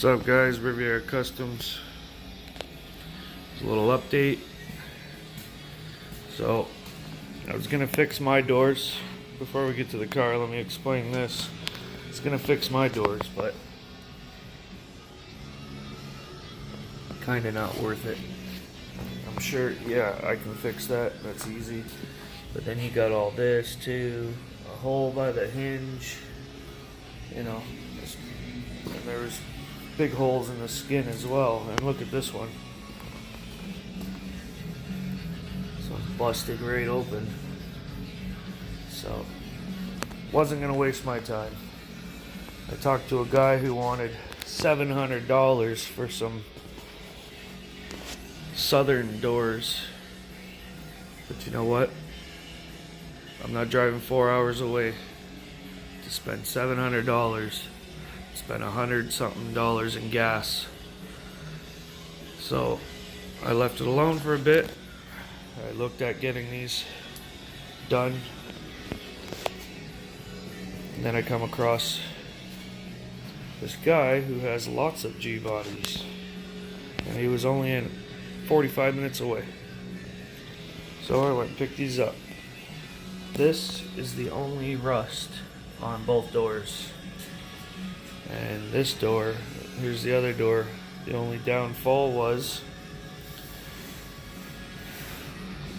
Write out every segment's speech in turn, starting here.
What's up, guys? Riviera Customs. It's a little update. So I was gonna fix my doors. Before we get to the car, let me explain this. It's gonna fix my doors, but kinda not worth it. I'm sure, yeah, I can fix that. That's easy. But then you got all this too. A hole by the hinge. You know, and there's big holes in the skin as well. And look at this one. So it's busted right open. So wasn't gonna waste my time. I talked to a guy who wanted $700 for some southern doors. But you know what? I'm not driving 4 hours away to spend $700. Spent $100-something in gas. So I left it alone for a bit. I looked at getting these done, and then I come across this guy who has lots of G bodies, and he was only in 45 minutes away. So I went and picked these up. This is the only rust on both doors. And this door, here's the other door. The only downfall was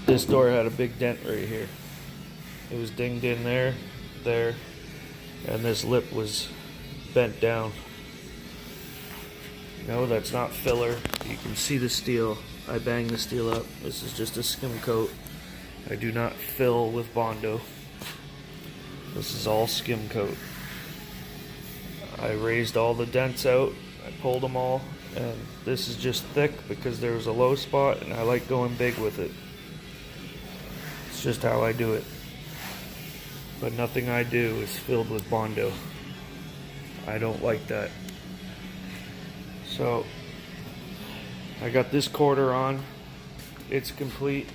this door had a big dent right here. It was dinged in there, and this lip was bent down. No, that's not filler. You can see the steel. I banged the steel up. This is just a skim coat. I do not fill with Bondo. This is all skim coat. I raised all the dents out, I pulled them all, and this is just thick because there was a low spot and I like going big with it. It's just how I do it. But nothing I do is filled with Bondo. I don't like that. So I got this quarter on. It's complete.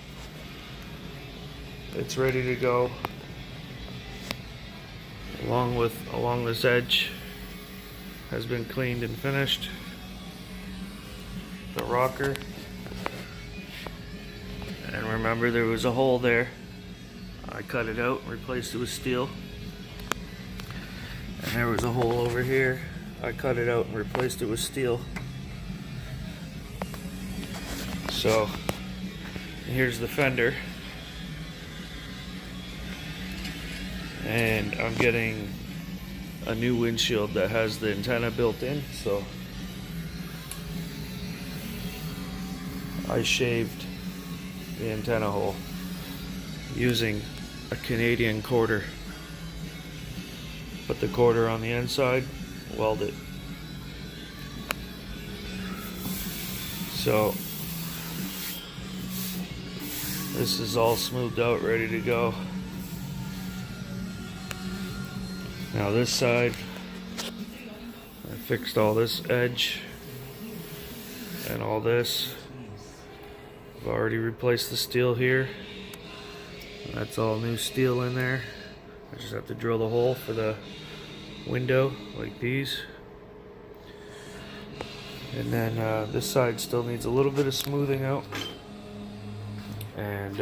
It's ready to go. Along this edge has been cleaned and finished. The rocker, and remember there was a hole there. I cut it out and replaced it with steel. And there was a hole over here. I cut it out and replaced it with steel. So here's the fender, and I'm getting a new windshield that has the antenna built in. So I shaved the antenna hole using a Canadian quarter. Put the quarter on the inside, weld it. So this is all smoothed out, ready to go. Now this side, I fixed all this edge and all this. I've already replaced the steel here. That's all new steel in there. I just have to drill the hole for the window like these. And then this side still needs a little bit of smoothing out. And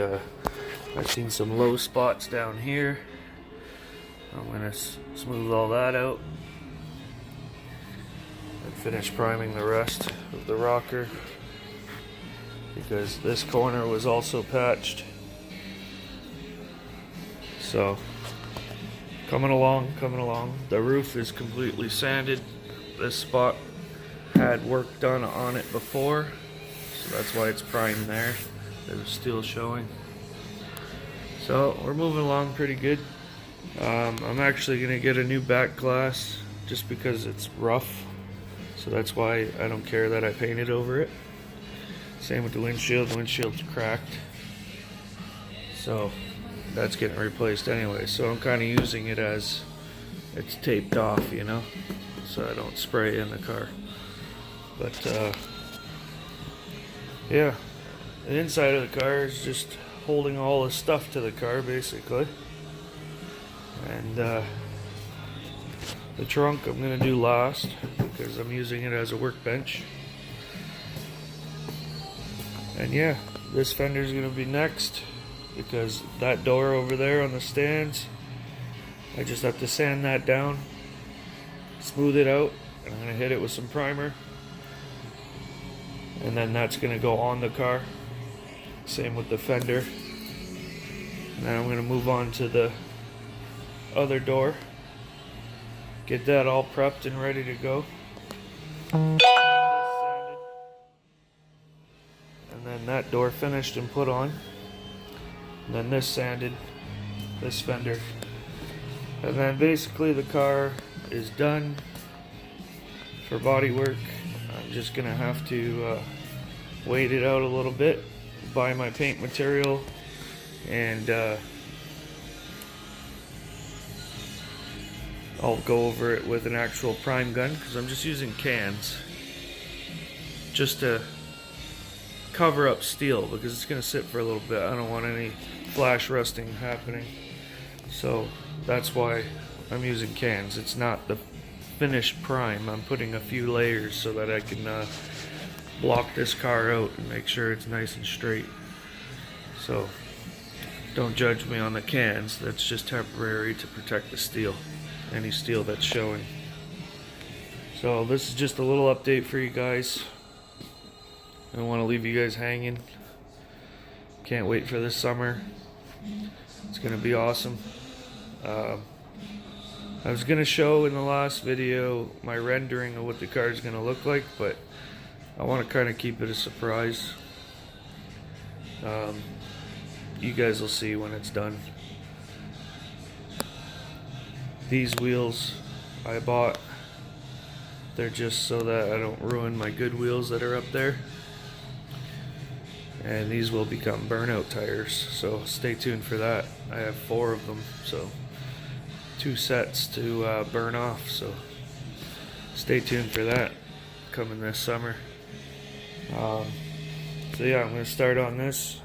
I've seen some low spots down here. I'm going to smooth all that out and finish priming the rest of the rocker, because this corner was also patched. So coming along. The roof is completely sanded. This spot had work done on it before, so that's why it's primed there. There's steel showing. So we're moving along pretty good. I'm actually going to get a new back glass just because it's rough, so that's why I don't care that I painted over it. Same with the windshield. The windshield's cracked, so that's getting replaced anyway. So I'm kind of using it as it's taped off, you know, so I don't spray in the car. But yeah, the inside of the car is just holding all the stuff to the car basically. And the trunk I'm going to do last. because I'm using it as a workbench. And yeah, this fender is going to be next, because that door over there on the stands, I just have to sand that down, smooth it out, and I'm going to hit it with some primer, and then that's going to go on the car. Same with the fender. And then I'm going to move on to the other door, get that all prepped and ready to go. And then that door finished and put on. And then this sanded, this fender. And then basically the car is done for bodywork. I'm just gonna have to wait it out a little bit, buy my paint material, and I'll go over it with an actual prime gun, because I'm just using cans just to cover up steel, because it's going to sit for a little bit. I don't want any flash rusting happening, so that's why I'm using cans. It's not the finished prime. I'm putting a few layers so that I can block this car out and make sure it's nice and straight. So don't judge me on the cans. That's just temporary to protect the steel, any steel that's showing. So this is just a little update for you guys. I don't want to leave you guys hanging. Can't wait for this summer. It's gonna be awesome. I was gonna show in the last video my rendering of what the car is gonna look like, but I want to kind of keep it a surprise. You guys will see when it's done. These wheels I bought, they're just so that I don't ruin my good wheels that are up there. And these will become burnout tires, so stay tuned for that. I have 4 of them, so 2 sets to burn off, so stay tuned for that coming this summer. So yeah, I'm going to start on this.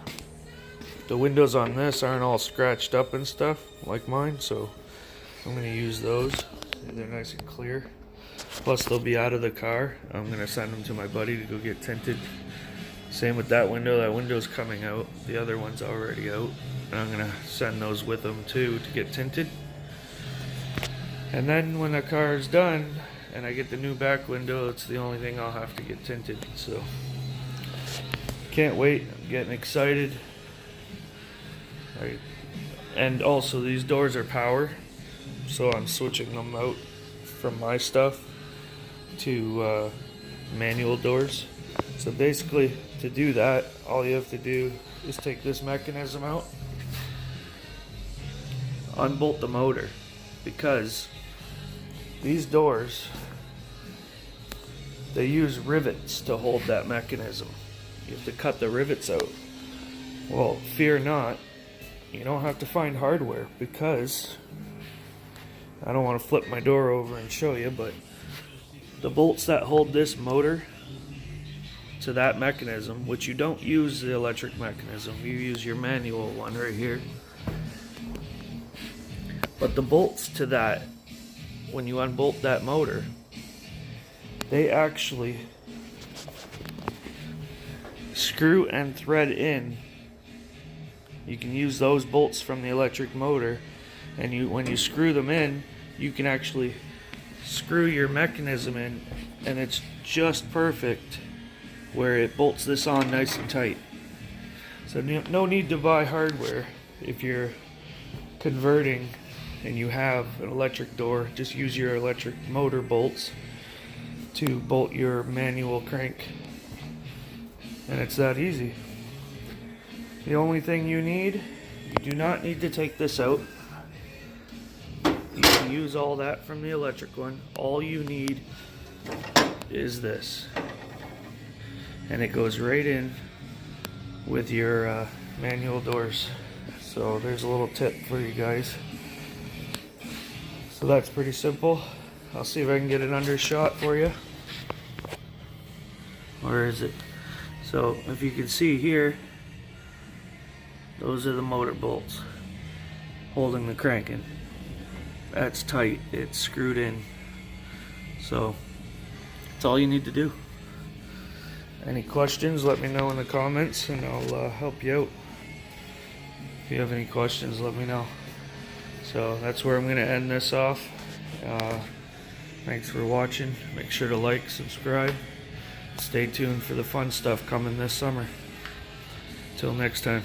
The windows on this aren't all scratched up and stuff like mine, so I'm going to use those. They're nice and clear. Plus they'll be out of the car. I'm going to send them to my buddy to go get tinted. Same with that window. That window's coming out. The other one's already out. And I'm going to send those with them too to get tinted. And then when the car is done and I get the new back window, it's the only thing I'll have to get tinted. So can't wait. I'm getting excited. And also these doors are power, so I'm switching them out from my stuff to manual doors. So basically, to do that, all you have to do is take this mechanism out, unbolt the motor, because these doors, they use rivets to hold that mechanism. You have to cut the rivets out. Well, fear not, you don't have to find hardware, because I don't want to flip my door over and show you, but the bolts that hold this motor to that mechanism, which you don't use the electric mechanism, you use your manual one right here, but the bolts to that, when you unbolt that motor, they actually screw and thread in. You can use those bolts from the electric motor, and when you screw them in, you can actually screw your mechanism in, and it's just perfect where it bolts this on nice and tight. So no need to buy hardware if you're converting and you have an electric door. Just use your electric motor bolts to bolt your manual crank, and it's that easy. The only thing you do not need to take this out. You can use all that from the electric one. All you need is this, and it goes right in with your manual doors. So there's a little tip for you guys. So that's pretty simple. I'll see if I can get an undershot for you. Where is it? So if you can see here, those are the motor bolts holding the cranking. That's tight, it's screwed in. So That's all you need to do. Any questions, let me know in the comments and I'll help you out. If you have any questions, let me know. So that's where I'm going to end this off. Thanks for watching. Make sure to like, subscribe. Stay tuned for the fun stuff coming this summer. Till next time.